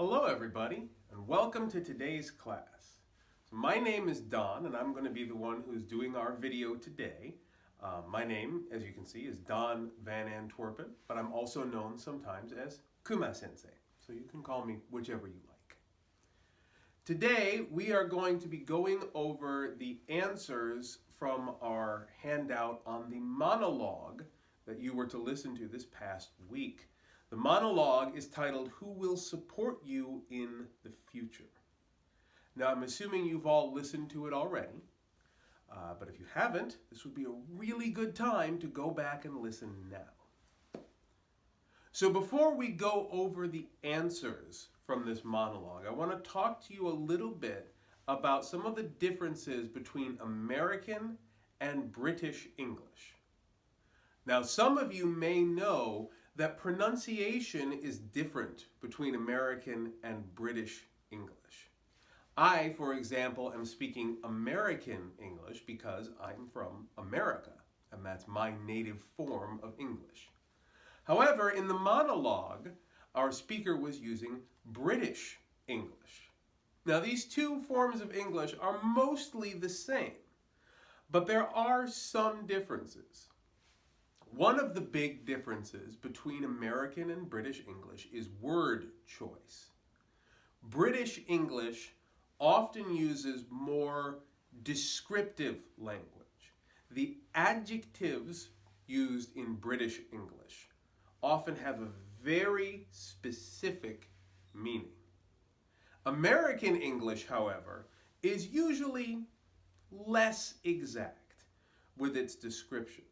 Hello everybody, and welcome to today's class. So my name is Don, and I'm going to be the one who's doing our video today. My name, as you can see, is Don Van Antwerpen, but I'm also known sometimes as Kuma-sensei, so you can call me whichever you like. Today we are going to be going over the answers from our handout on the monologue that you were to listen to this past week. The monologue is titled, "Who Will Support You in the Future?" Now, I'm assuming you've all listened to it already, but if you haven't, this would be a really good time to go back and listen now. So before we go over the answers from this monologue, I want to talk to you a little bit about some of the differences between American and British English. Now, some of you may know that pronunciation is different between American and British English. I, for example, am speaking American English because I'm from America, and that's my native form of English. However, in the monologue, our speaker was using British English. Now, these two forms of English are mostly the same, but there are some differences. One of the big differences between American and British English is word choice. British English often uses more descriptive language. The adjectives used in British English often have a very specific meaning. American English, however, is usually less exact with its descriptions.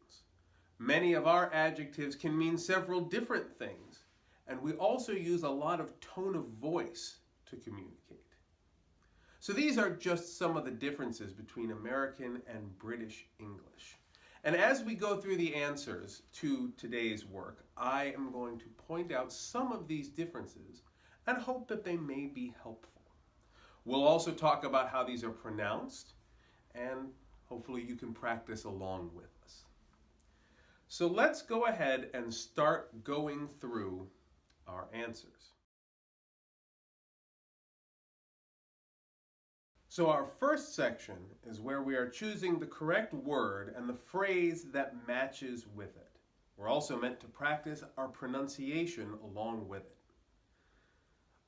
Many of our adjectives can mean several different things, and we also use a lot of tone of voice to communicate. So these are just some of the differences between American and British English. And as we go through the answers to today's work, I am going to point out some of these differences and hope that they may be helpful. We'll also talk about how these are pronounced, and hopefully you can practice along with us. So let's go ahead and start going through our answers. So our first section is where we are choosing the correct word and the phrase that matches with it. We're also meant to practice our pronunciation along with it.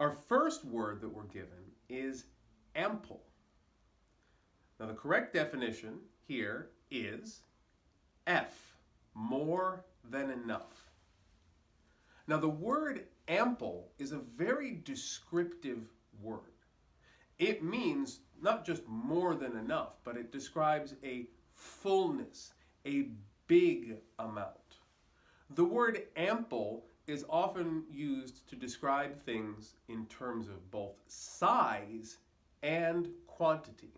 Our first word that we're given is ample. Now the correct definition here is F. More than enough. Now the word ample is a very descriptive word. It means not just more than enough, but it describes a fullness, a big amount. The word ample is often used to describe things in terms of both size and quantity.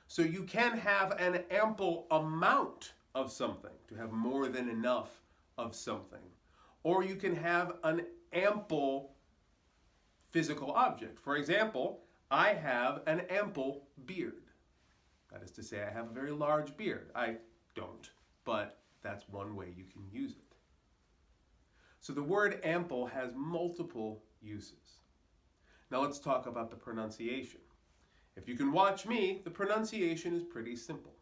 So you can have an ample amount of something, to have more than enough of something. Or you can have an ample physical object. For example, I have an ample beard. That is to say, I have a very large beard. I don't, but that's one way you can use it. So the word ample has multiple uses. Now let's talk about the pronunciation. If you can watch me, the pronunciation is pretty simple.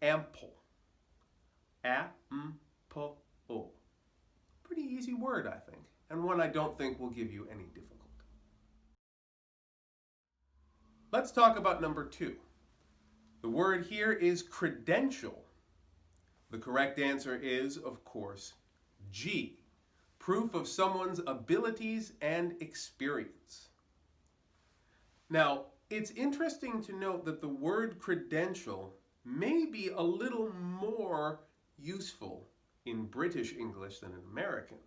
Ample. A-M-P-O. Pretty easy word, I think, and one I don't think will give you any difficulty. Let's talk about number 2. The word here is credential. The correct answer is, of course, G. Proof of someone's abilities and experience. Now, it's interesting to note that the word credential may be a little more useful in British English than in American.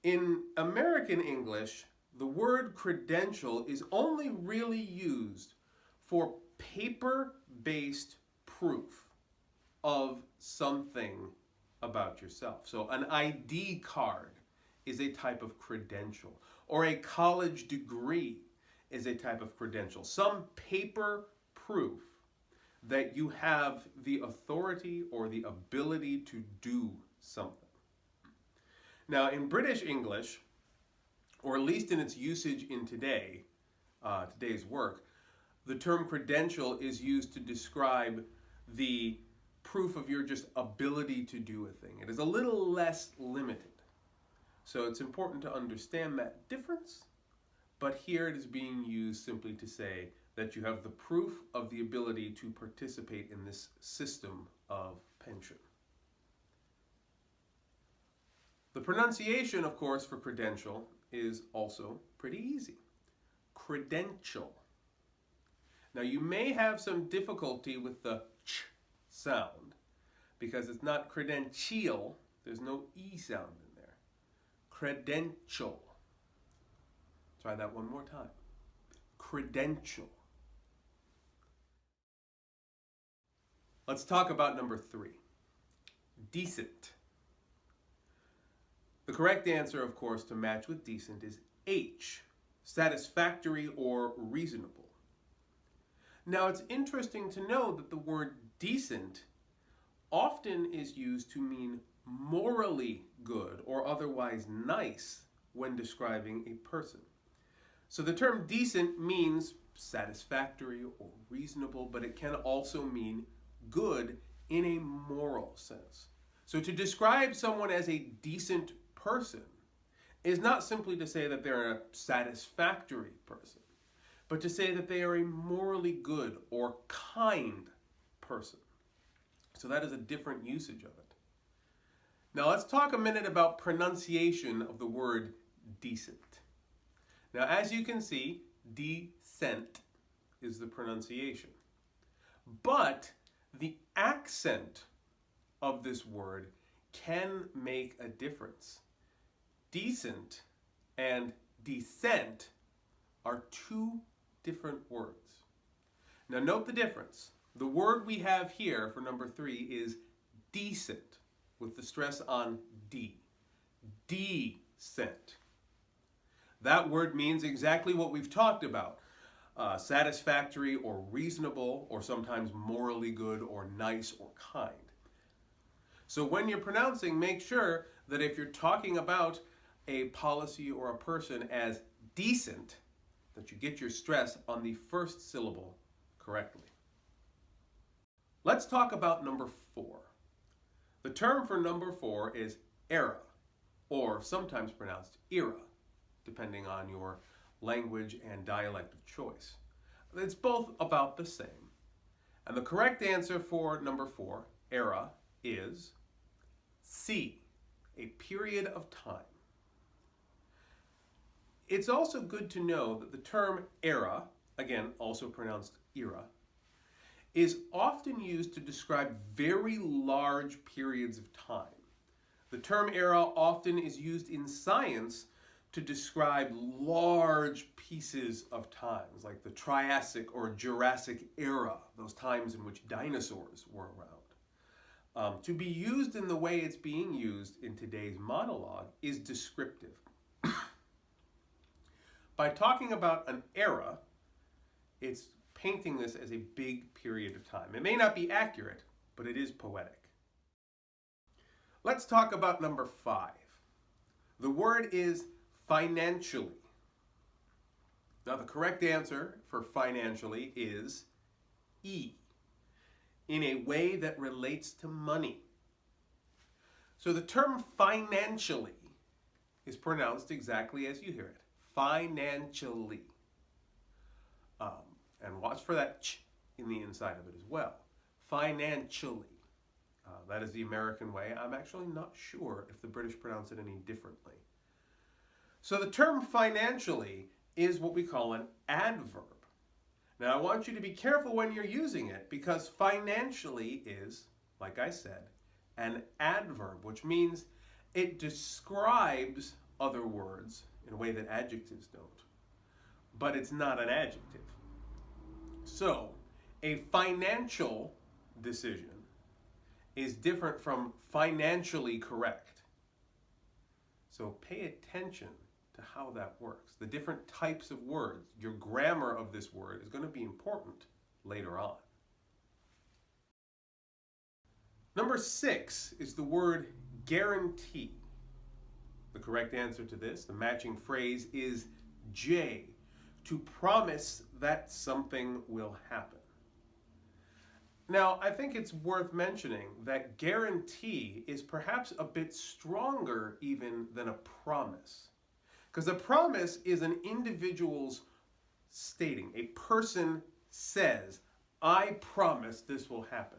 In American English, the word credential is only really used for paper-based proof of something about yourself. So an ID card is a type of credential, or a college degree is a type of credential. Some paper proof that you have the authority or the ability to do something. Now, in British English, or at least in its usage in today's work, the term credential is used to describe the proof of your just ability to do a thing. It is a little less limited. So it's important to understand that difference, but here it is being used simply to say that you have the proof of the ability to participate in this system of pension. The pronunciation, of course, for credential is also pretty easy. Credential. Now you may have some difficulty with the ch sound because it's not credential, there's no E sound in there. Credential. Try that one more time. Credential. Let's talk about number 3. Decent. The correct answer, of course, to match with decent is H, satisfactory or reasonable. Now, it's interesting to know that the word decent often is used to mean morally good or otherwise nice when describing a person. So the term decent means satisfactory or reasonable, but it can also mean good in a moral sense. So to describe someone as a decent person is not simply to say that they're a satisfactory person, but to say that they are a morally good or kind person. So that is a different usage of it. Now let's talk a minute about pronunciation of the word decent. Now as you can see, decent is the pronunciation. But the accent of this word can make a difference. Decent and decent are two different words. Now note the difference. The word we have here for number 3 is decent, with the stress on D. Decent. That word means exactly what we've talked about. Satisfactory or reasonable, or sometimes morally good or nice or kind. So when you're pronouncing, make sure that if you're talking about a policy or a person as decent, that you get your stress on the first syllable correctly. Let's talk about number 4. The term for number 4 is era, or sometimes pronounced era, depending on your language and dialect of choice. It's both about the same. And the correct answer for number 4, era, is C, a period of time. It's also good to know that the term era, again, also pronounced era, is often used to describe very large periods of time. The term era often is used in science to describe large pieces of times, like the Triassic or Jurassic era, those times in which dinosaurs were around. To be used in the way it's being used in today's monologue is descriptive. By talking about an era, it's painting this as a big period of time. It may not be accurate, but it is poetic. Let's talk about number 5. The word is financially. Now the correct answer for financially is E, in a way that relates to money. So the term financially is pronounced exactly as you hear it, financially. And watch for that ch in the inside of it as well. Financially. That is the American way. I'm actually not sure if the British pronounce it any differently. So the term financially is what we call an adverb. Now I want you to be careful when you're using it, because financially is, like I said, an adverb, which means it describes other words in a way that adjectives don't. But it's not an adjective. So, a financial decision is different from financially correct. So pay attention to how that works. The different types of words, your grammar of this word is going to be important later on. Number 6 is the word guarantee. The correct answer to this, the matching phrase, is J, to promise that something will happen. Now, I think it's worth mentioning that guarantee is perhaps a bit stronger even than a promise. Because a promise is an individual's stating, a person says, I promise this will happen.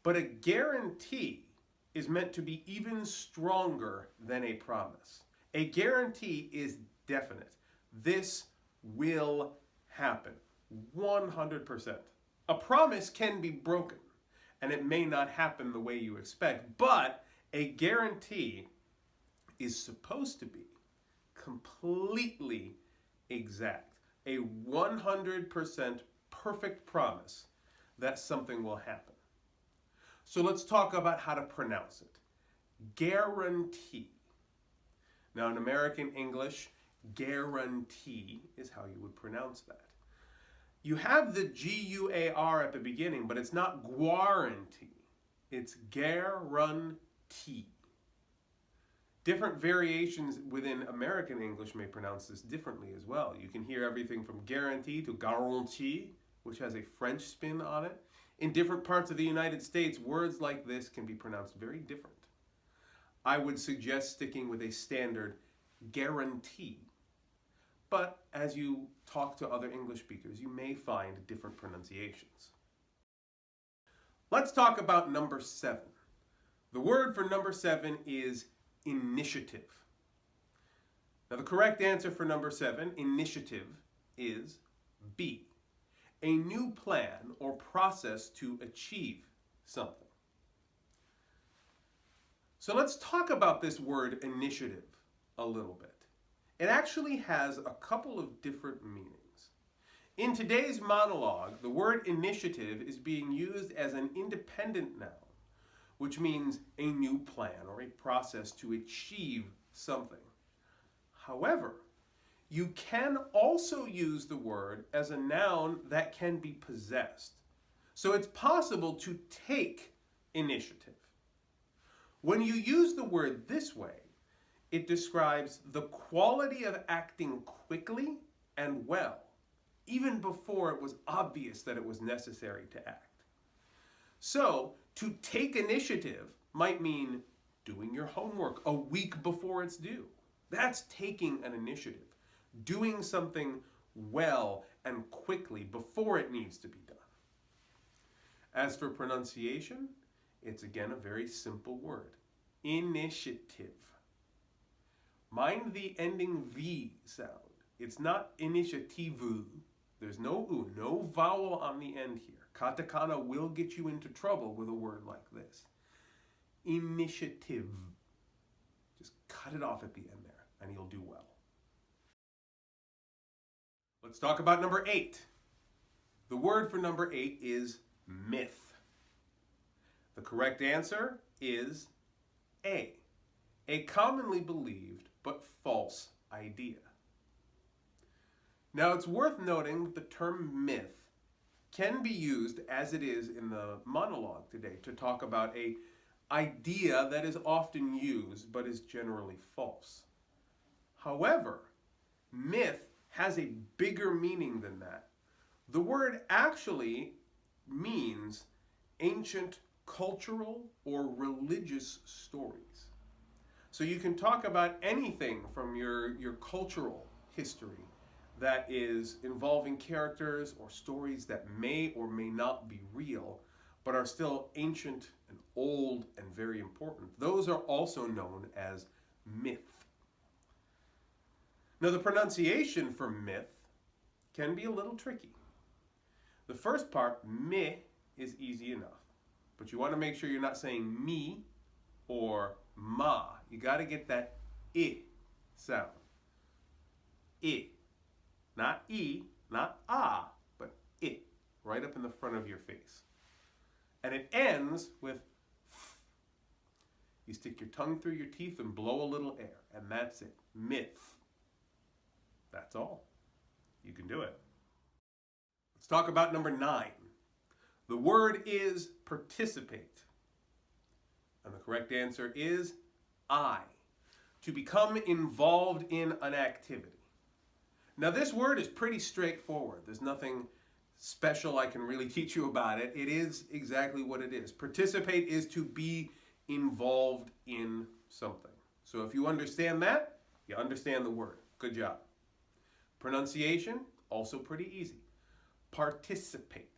But a guarantee is meant to be even stronger than a promise. A guarantee is definite. This will happen, 100%. A promise can be broken, and it may not happen the way you expect, but a guarantee is supposed to be completely exact, a 100% perfect promise that something will happen. So let's talk about how to pronounce it. Guarantee. Now in American English, guarantee is how you would pronounce that. You have the G-U-A-R at the beginning, but it's not guarantee. It's guarantee. Different variations within American English may pronounce this differently as well. You can hear everything from guarantee to garantie, which has a French spin on it. In different parts of the United States, words like this can be pronounced very different. I would suggest sticking with a standard guarantee. But as you talk to other English speakers, you may find different pronunciations. Let's talk about number 7. The word for number 7 is initiative. Now the correct answer for number 7, initiative, is B, a new plan or process to achieve something. So let's talk about this word initiative a little bit. It actually has a couple of different meanings. In today's monologue, the word initiative is being used as an independent noun, which means a new plan or a process to achieve something. However, you can also use the word as a noun that can be possessed. So it's possible to take initiative. When you use the word this way, it describes the quality of acting quickly and well, even before it was obvious that it was necessary to act. So, to take initiative might mean doing your homework a week before it's due. That's taking an initiative, doing something well and quickly before it needs to be done. As for pronunciation, it's again a very simple word, initiative. Mind the ending V sound. It's not initiative. There's no U, no vowel on the end here. Katakana will get you into trouble with a word like this. Initiative. Just cut it off at the end there, and you'll do well. Let's talk about number 8. The word for number 8 is myth. The correct answer is A, commonly believed but false idea. Now it's worth noting that the term myth can be used as it is in the monologue today to talk about an idea that is often used but is generally false. However, myth has a bigger meaning than that. The word actually means ancient cultural or religious stories. So you can talk about anything from your cultural history that is involving characters or stories that may or may not be real, but are still ancient and old and very important. Those are also known as myth. Now the pronunciation for myth can be a little tricky. The first part, meh, is easy enough, but you want to make sure you're not saying me or ma. You got to get that I sound. I. Not E, not ah, but I, right up in the front of your face. And it ends with f. You stick your tongue through your teeth and blow a little air, and that's it. Myth. That's all. You can do it. Let's talk about number 9. The word is participate. And the correct answer is I. to become involved in an activity. Now this word is pretty straightforward. There's nothing special I can really teach you about it. It is exactly what it is. Participate is to be involved in something. So if you understand that, you understand the word. Good job. Pronunciation, also pretty easy. Participate.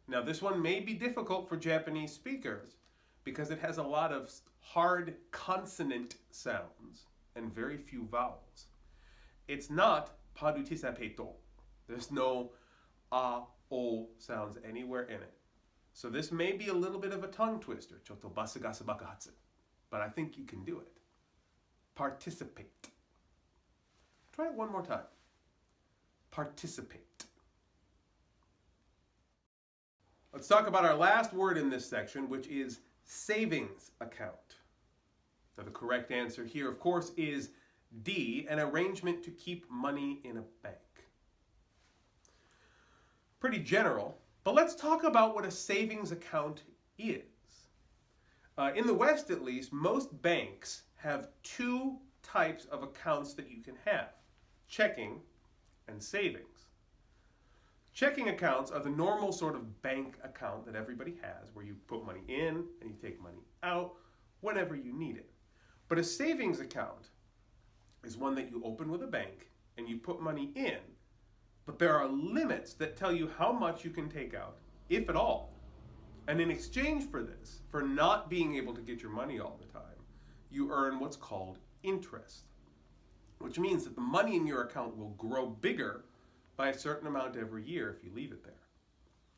Now this one may be difficult for Japanese speakers because it has a lot of hard consonant sounds and very few vowels. It's not participato. There's no o sounds anywhere in it. So this may be a little bit of a tongue twister. Chotto basagasa bakahatsu. But I think you can do it. Participate. Try it one more time. Participate. Let's talk about our last word in this section, which is savings account. Now the correct answer here, of course, is D, an arrangement to keep money in a bank. Pretty general, but let's talk about what a savings account is. In the West, at least, most banks have two types of accounts that you can have: checking and savings. Checking accounts are the normal sort of bank account that everybody has, where you put money in and you take money out whenever you need it. But a savings account is one that you open with a bank and you put money in, but there are limits that tell you how much you can take out, if at all. And in exchange for this, for not being able to get your money all the time, you earn what's called interest, which means that the money in your account will grow bigger by a certain amount every year if you leave it there.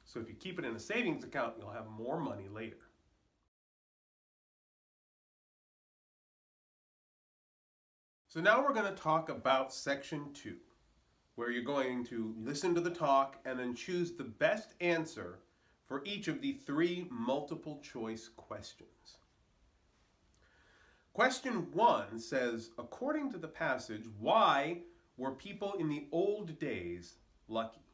So if you keep it in a savings account, you'll have more money later. So now we're going to talk about section 2, where you're going to listen to the talk and then choose the best answer for each of the 3 multiple choice questions. Question 1 says, according to the passage, why were people in the old days lucky?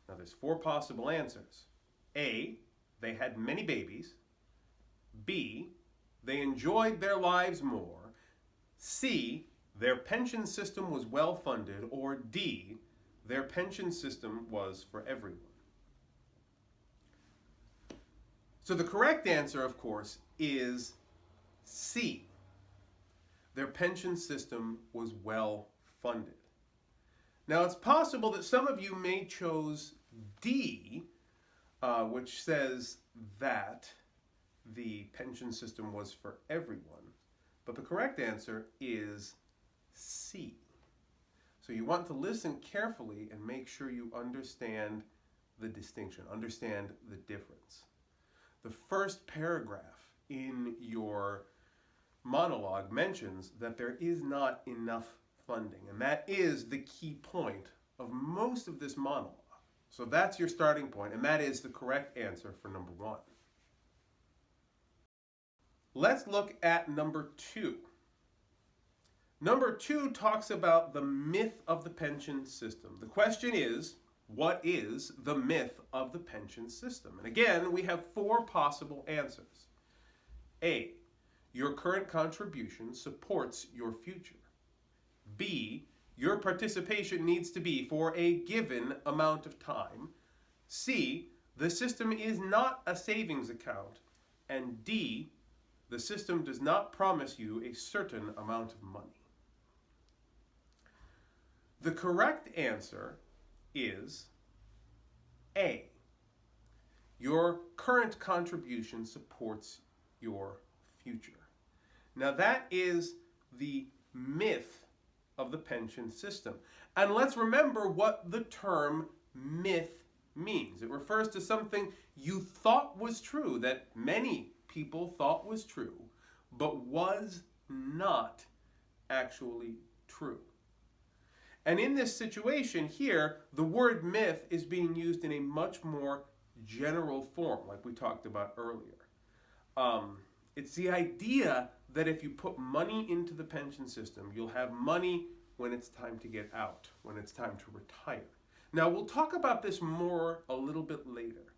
Now there's 4 possible answers. A, they had many babies. B, they enjoyed their lives more. C, their pension system was well funded. Or D, their pension system was for everyone. So the correct answer, of course, is C. Their pension system was well funded. Now it's possible that some of you may chose D, which says that the pension system was for everyone, but the correct answer is C. So you want to listen carefully and make sure you understand the distinction, understand the difference. The first paragraph in your monologue mentions that there is not enough funding, and that is the key point of most of this monologue. So that's your starting point, and that is the correct answer for number 1. Let's look at number 2. Number 2 talks about the myth of the pension system. The question is, what is the myth of the pension system? And again, we have 4 possible answers. A, your current contribution supports your future. B, your participation needs to be for a given amount of time. C, the system is not a savings account. And D, the system does not promise you a certain amount of money. The correct answer is A. Your current contribution supports your future. Now that is the myth of the pension system. And let's remember what the term myth means. It refers to something you thought was true, that many people thought was true, but was not actually true. And in this situation here, the word myth is being used in a much more general form, like we talked about earlier. It's the idea that if you put money into the pension system, you'll have money when it's time to get out, when it's time to retire. Now, we'll talk about this more a little bit later.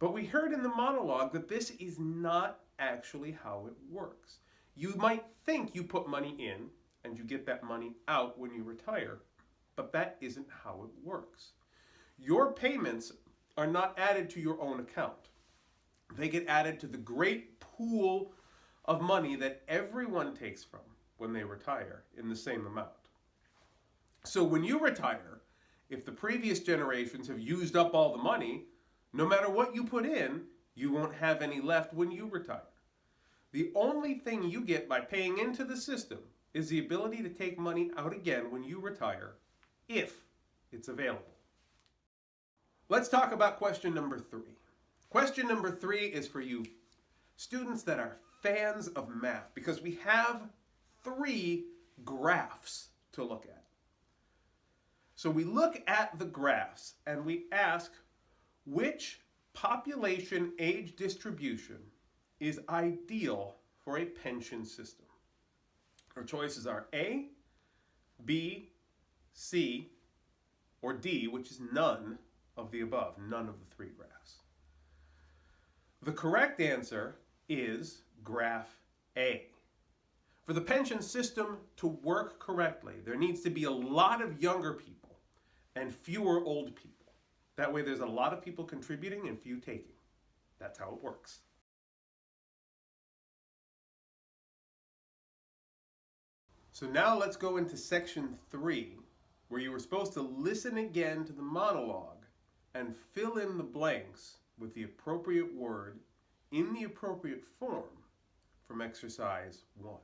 But we heard in the monologue that this is not actually how it works. You might think you put money in and you get that money out when you retire, but that isn't how it works. Your payments are not added to your own account. They get added to the great pool of money that everyone takes from when they retire in the same amount. So when you retire, if the previous generations have used up all the money, no matter what you put in, you won't have any left when you retire. The only thing you get by paying into the system is the ability to take money out again when you retire, if it's available. Let's talk about question number 3. Question number 3 is for you students that are fans of math, because we have 3 graphs to look at. So we look at the graphs and we ask which population age distribution is ideal for a pension system. Our choices are A, B, C, or D, which is none of the above, none of the 3 graphs. The correct answer is graph A. For the pension system to work correctly, there needs to be a lot of younger people and fewer old people. That way there's a lot of people contributing and few taking. That's how it works. So now let's go into section 3, where you were supposed to listen again to the monologue and fill in the blanks with the appropriate word in the appropriate form from exercise 1.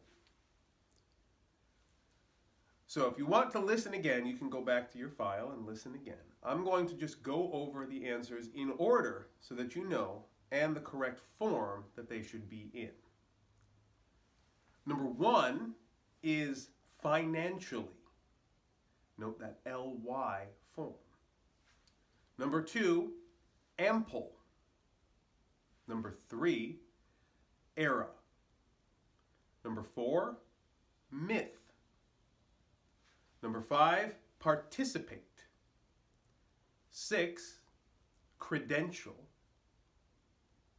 So if you want to listen again, you can go back to your file and listen again. I'm going to just go over the answers in order so that you know, and the correct form that they should be in. Number 1 is financially. Note that LY form. Number 2, ample. Number 3, era. Number 4, myth. Number 5, participate. 6, credential.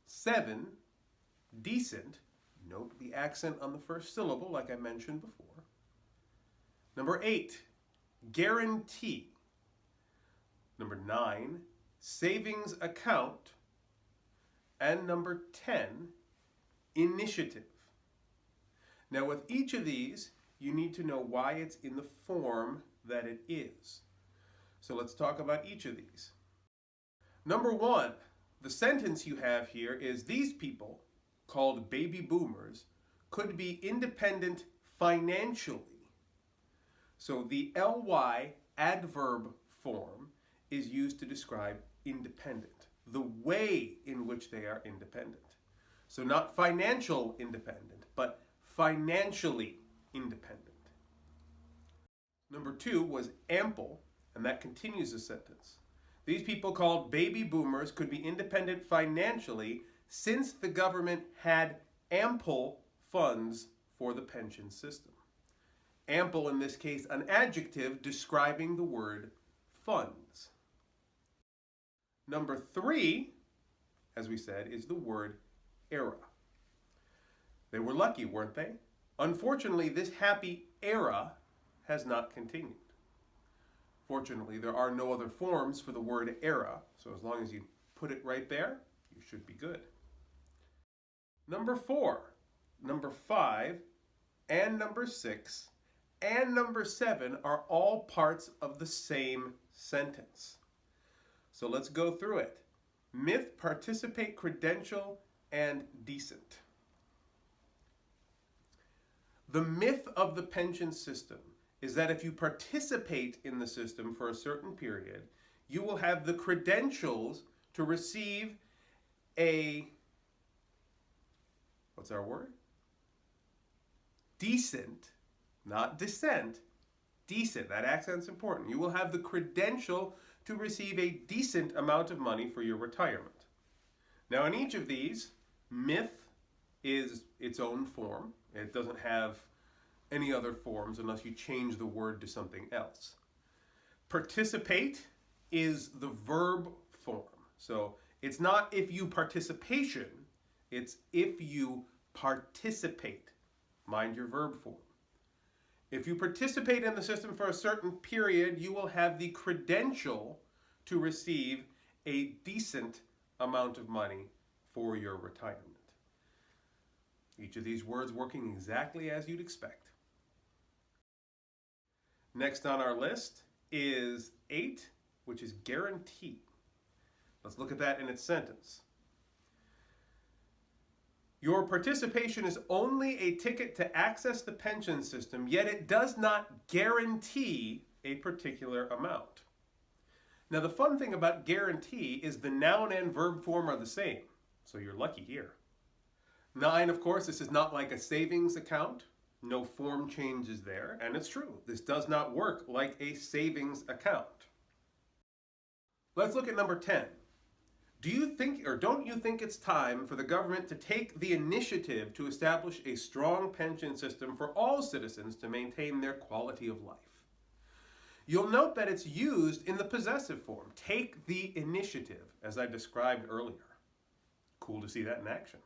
7, decent. Note the accent on the first syllable like I mentioned before. Number 8, guarantee. Number 9, savings account. And number 10, initiative. Now with each of these, you need to know why it's in the form that it is. So let's talk about each of these. Number 1, the sentence you have here is these people, called baby boomers, could be independent financially. So the ly adverb form is used to describe independent, the way in which they are independent. So not financial independent, but financially independent. Number 2 was ample, and that continues the sentence. These people called baby boomers could be independent financially since the government had ample funds for the pension system. Ample, in this case, an adjective describing the word funds. Number 3, as we said, is the word era. They were lucky, weren't they? Unfortunately, this happy era has not continued. Fortunately, there are no other forms for the word era, so as long as you put it right there, you should be good. Number 4, number 5, and number 6, and number 7 are all parts of the same sentence. So let's go through it. Myth, participate, credential, and decent. The myth of the pension system is that if you participate in the system for a certain period, you will have the credentials to receive a, what's our word? Decent, not descent, decent. That accent's important. You will have the credential to receive a decent amount of money for your retirement. Now in each of these, myth is its own form. It doesn't have any other forms unless you change the word to something else. Participate is the verb form. So it's not if you participation, it's if you participate. mind your verb form. If you participate in the system for a certain period, you will have the credential to receive a decent amount of money for your retirement. Each of these words working exactly as you'd expect. Next on our list is 8, which is guarantee. Let's look at that in its sentence. Your participation is only a ticket to access the pension system, yet it does not guarantee a particular amount. Now, the fun thing about guarantee is the noun and verb form are the same, so you're lucky here. 9, of course, this is not like a savings account. No form changes there, and it's true. This does not work like a savings account. Let's look at number 10. Do you think, or don't you think it's time for the government to take the initiative to establish a strong pension system for all citizens to maintain their quality of life? You'll note that it's used in the possessive form. Take the initiative, as I described earlier. Cool to see that in action.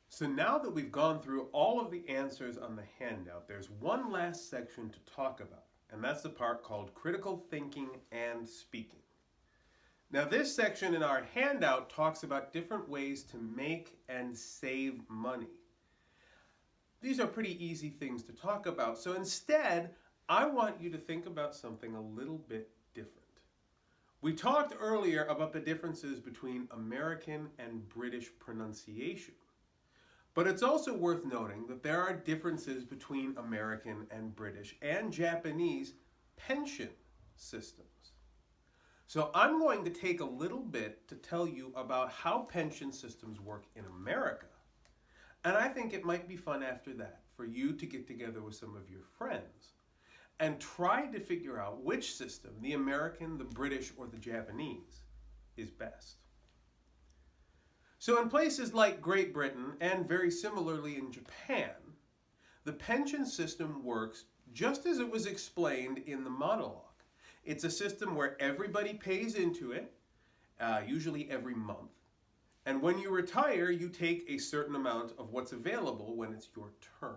So now that we've gone through all of the answers on the handout, there's one last section to talk about, and that's the part called critical thinking and speaking. Now, this section in our handout talks about different ways to make and save money. These are pretty easy things to talk about, so instead, I want you to think about something a little bit different. We talked earlier about the differences between American and British pronunciation. But it's also worth noting that there are differences between American and British and Japanese pension systems. So I'm going to take a little bit to tell you about how pension systems work in America. And I think it might be fun after that for you to get together with some of your friends and try to figure out which system, the American, the British, or the Japanese, is best. So in places like Great Britain, and very similarly in Japan, the pension system works just as it was explained in the monologue. It's a system where everybody pays into it, usually every month. And when you retire, you take a certain amount of what's available when it's your turn.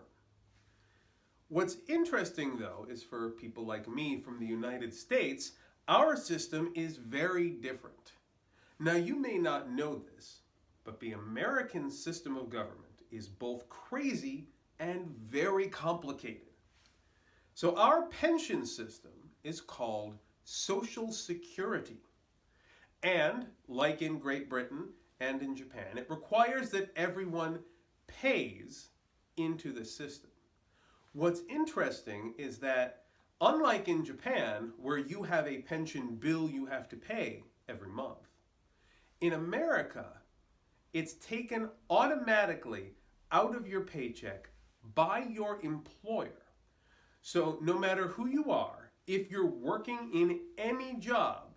What's interesting, though, is for people like me from the United States, our system is very different. Now, you may not know this, but the American system of government is both crazy and very complicated. So our pension system is called Social Security. And, like in Great Britain and in Japan, it requires that everyone pays into the system. What's interesting is that, unlike in Japan, where you have a pension bill you have to pay every month, in America, it's taken automatically out of your paycheck by your employer. So no matter who you are, if you're working in any job,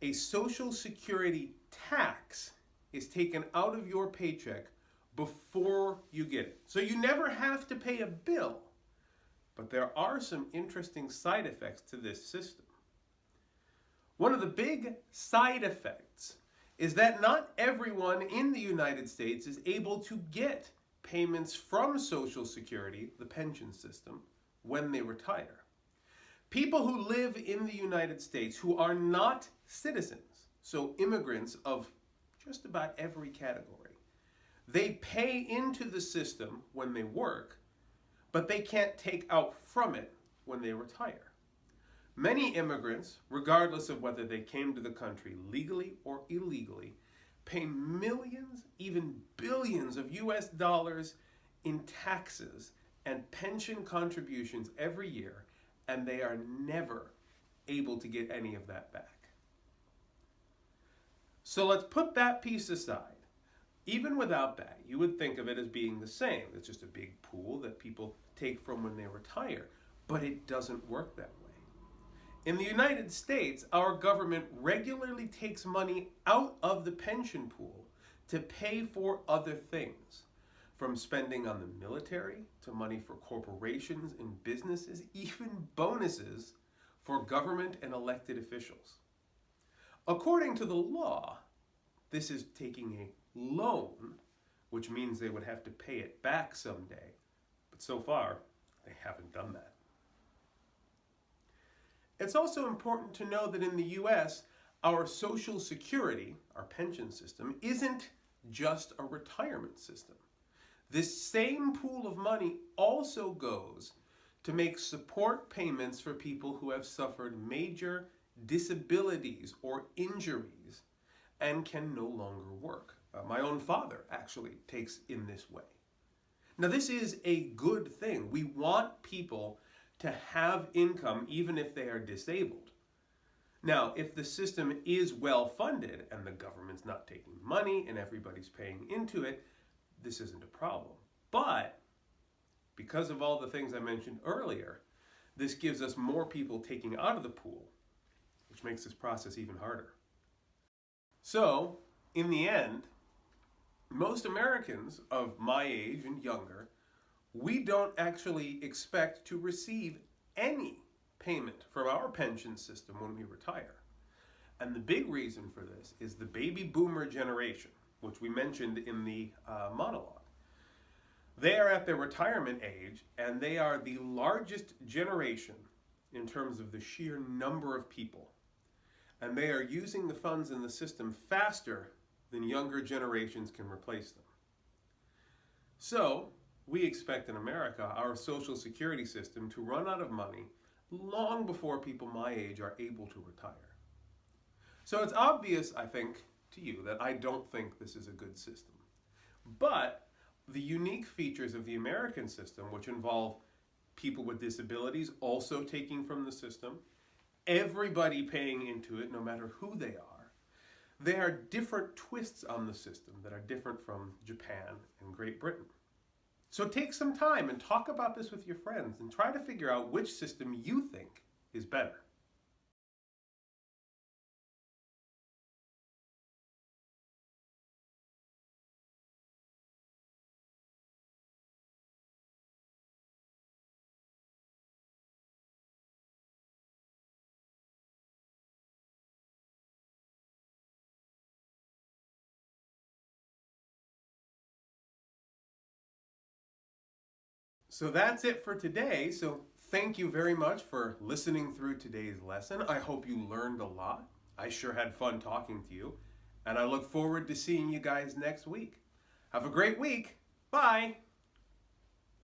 a Social Security tax is taken out of your paycheck before you get it. So you never have to pay a bill. But there are some interesting side effects to this system. One of the big side effects is that not everyone in the United States is able to get payments from Social Security, the pension system, when they retire. People who live in the United States who are not citizens, so immigrants of just about every category, they pay into the system when they work, but they can't take out from it when they retire. Many immigrants, regardless of whether they came to the country legally or illegally, pay millions, even billions of US dollars in taxes and pension contributions every year, and they are never able to get any of that back. So let's put that piece aside. Even without that, you would think of it as being the same. It's just a big pool that people take from when they retire, but it doesn't work that way. In the United States, our government regularly takes money out of the pension pool to pay for other things, from spending on the military to money for corporations and businesses, even bonuses for government and elected officials. According to the law, This is taking a loan, which means they would have to pay it back someday. But so far, they haven't done that. It's also important to know that in the US, our Social Security, our pension system, isn't just a retirement system. This same pool of money also goes to make support payments for people who have suffered major disabilities or injuries and can no longer work. My own father actually takes in this way. Now, this is a good thing. We want people to have income even if they are disabled. Now, if the system is well funded and the government's not taking money and everybody's paying into it, this isn't a problem. But because of all the things I mentioned earlier, this gives us more people taking out of the pool, which makes this process even harder. So, in the end, most Americans of my age and younger, we don't actually expect to receive any payment from our pension system when we retire. And the big reason for this is the baby boomer generation, which we mentioned in the monologue. They are at their retirement age, and they are the largest generation in terms of the sheer number of people. And they are using the funds in the system faster than younger generations can replace them. So, we expect in America our Social Security system to run out of money long before people my age are able to retire. So it's obvious, I think, to you that I don't think this is a good system. But the unique features of the American system, which involve people with disabilities also taking from the system, everybody paying into it no matter who they are different twists on the system that are different from Japan and Great Britain. So take some time and talk about this with your friends and try to figure out which system you think is better. So that's it for today. So thank you very much for listening through today's lesson. I hope you learned a lot. I sure had fun talking to you. And I look forward to seeing you guys next week. Have a great week. Bye.